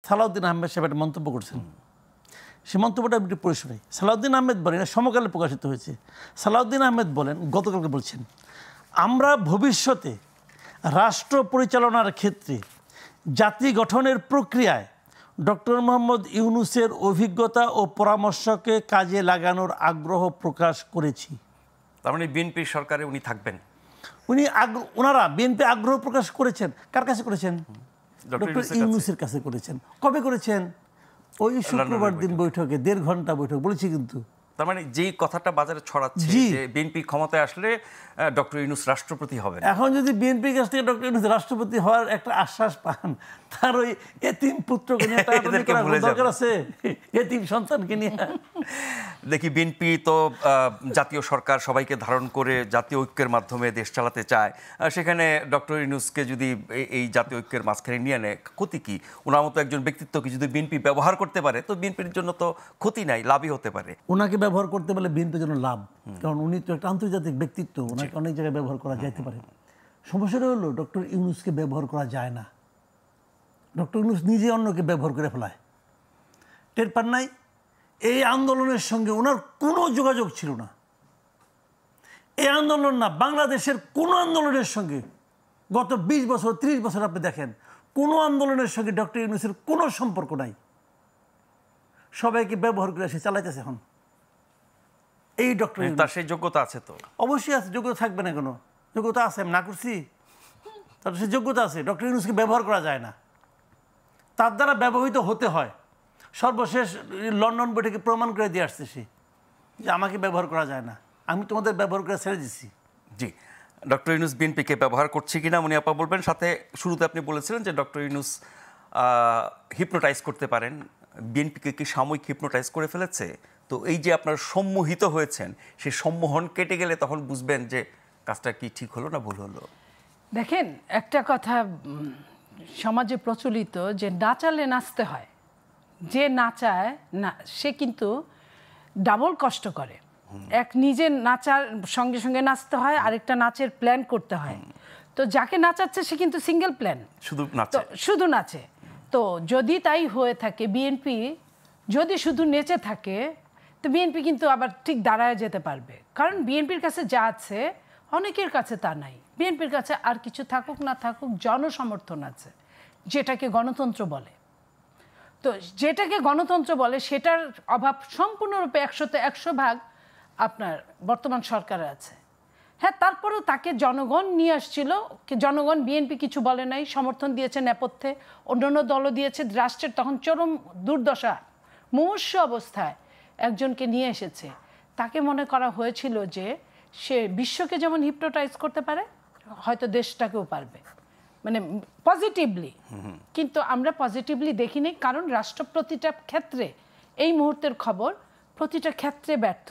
সালাউদ্দিন আহমেদ সাহেব একটা মন্তব্য করছেন। সে মন্তব্যটা একটু পরিসরে সালাউদ্দিন আহমেদ বলেন, সমকালে প্রকাশিত হয়েছে। সালাউদ্দিন আহমেদ বলেন, গতকালকে বলছেন, আমরা ভবিষ্যতে রাষ্ট্র পরিচালনার ক্ষেত্রে জাতি গঠনের প্রক্রিয়ায় ডক্টর মোহাম্মদ ইউনূসের অভিজ্ঞতা ও পরামর্শকে কাজে লাগানোর আগ্রহ প্রকাশ করেছি। তার মানে বিএনপি সরকারে উনি থাকবেন? ওনারা বিএনপি আগ্রহ প্রকাশ করেছেন। কার কাছে করেছেন? ডক্টর ইউনূসের কাছে করেছেন। কবে করেছেন? ওই শুক্রবার দিন বৈঠকে 1.5 ঘন্টা বৈঠক বলেছি। কিন্তু তার মানে যেই কথাটা বাজারে ছড়াচ্ছে যে বিএনপি ক্ষমতায় আসলে ডক্টর ইউনূস রাষ্ট্রপতি হবেন, এখন যদি বিএনপির কাছ থেকে ডক্টর ইউনূস রাষ্ট্রপতি হওয়ার একটা আশ্বাস পান, তার ওই এতিম পুত্রকে নিয়ে দরকার আছে? এতিম সন্তানকে নিয়ে দেখি বিএনপি তো জাতীয় সরকার সবাইকে ধারণ করে জাতীয় ঐক্যের মাধ্যমে দেশ চালাতে চায়। সেখানে ডক্টর ইউনূসকে যদি এই জাতীয় ঐক্যের মাঝখানে নিয়ে নেয়, ক্ষতি কি? ওনার মতো একজন ব্যক্তিত্বকে যদি বিএনপি ব্যবহার করতে পারে তো বিএনপির জন্য তো ক্ষতি নাই, লাভই হতে পারে। ওনাকে ব্যবহার করতে পারলে বিএনপির জন্য লাভ, কারণ উনি তো একটা আন্তর্জাতিক ব্যক্তিত্ব, ওনাকে অনেক জায়গায় ব্যবহার করা যেতে পারে। সমস্যাটা হলো ডক্টর ইউনূসকে ব্যবহার করা যায় না। ডক্টর ইউনূস নিজে অন্যকে ব্যবহার করে ফেলায়। টের পান নাই? এই আন্দোলনের সঙ্গে ওনার কোনো যোগাযোগ ছিল না। এই আন্দোলন না, বাংলাদেশের কোনো আন্দোলনের সঙ্গে গত 20 বছর 30 বছর আপনি দেখেন, কোনো আন্দোলনের সঙ্গে ডক্টর ইউনূসের কোনো সম্পর্ক নাই। সবাইকে ব্যবহার করে সে চালাইতেছে। এখন এই ডক্টর তার সেই যোগ্যতা আছে তো? অবশ্যই আছে। যোগ্যতা থাকবে না কেন? যোগ্যতা আছে, আমি না করছি? তার সে যোগ্যতা আছে। ডক্টর ইউনূসকে ব্যবহার করা যায় না, তার দ্বারা ব্যবহৃত হতে হয়। সর্বশেষ লন্ডন বৈঠকে প্রমাণ করে দিয়ে আসছে সে যে আমাকে ব্যবহার করা যায় না, আমি তোমাদের ব্যবহার করে ছেড়ে দিচ্ছি। জি, ডক্টর ইউনূস বিএনপিকে ব্যবহার করছে কিনা উনি আপা বলবেন। সাথে শুরুতে আপনি বলেছিলেন যে ডক্টর ইউনূস হিপনোটাইজ করতে পারেন। বিএনপিকে কি সাময়িক হিপনোটাইজ করে ফেলেছে? তো এই যে আপনার সম্মোহিত হয়েছেন, সেই সম্মোহন কেটে গেলে তখন বুঝবেন যে কাজটা কি ঠিক হলো না ভুল হলো। দেখেন, একটা কথা সমাজে প্রচলিত যে নাচালে নাচতে হয়। যে নাচায় না সে কিন্তু ডাবল কষ্ট করে। এক নিজে নাচার সঙ্গে সঙ্গে নাচতে হয়, আরেকটা নাচের প্ল্যান করতে হয়। তো যাকে নাচাচ্ছে সে কিন্তু সিঙ্গেল প্ল্যান, শুধু নাচে। তো যদি তাই হয়ে থাকে, বিএনপি যদি শুধু নেচে থাকে, তো বিএনপি কিন্তু আবার ঠিক দাঁড়ায় যেতে পারবে। কারণ বিএনপির কাছে যা আছে অনেকের কাছে তা নাই। বিএনপির কাছে আর কিছু থাকুক না থাকুক জনসমর্থন আছে, যেটাকে গণতন্ত্র বলে। তো যেটাকে গণতন্ত্র বলে সেটার অভাব সম্পূর্ণরূপে 100-তে 100 ভাগ আপনার বর্তমান সরকারে আছে। হ্যাঁ, তারপরেও তাকে জনগণ নিয়ে আসছিল, জনগণ বিএনপি কিছু বলে নাই, সমর্থন দিয়েছে নেপথ্যে, অন্যান্য দলও দিয়েছে। রাষ্ট্রের তখন চরম দুর্দশা, মুমূর্ষু অবস্থায় একজনকে নিয়ে এসেছে। তাকে মনে করা হয়েছিল যে সে বিশ্বকে যেমন হিপনোটাইজ করতে পারে, হয়তো দেশটাকেও পারবে, মানে পজিটিভলি। কিন্তু আমরা পজিটিভলি দেখিনি, কারণ রাষ্ট্র প্রতিটা ক্ষেত্রে, এই মুহূর্তের খবর, প্রতিটা ক্ষেত্রে ব্যর্থ।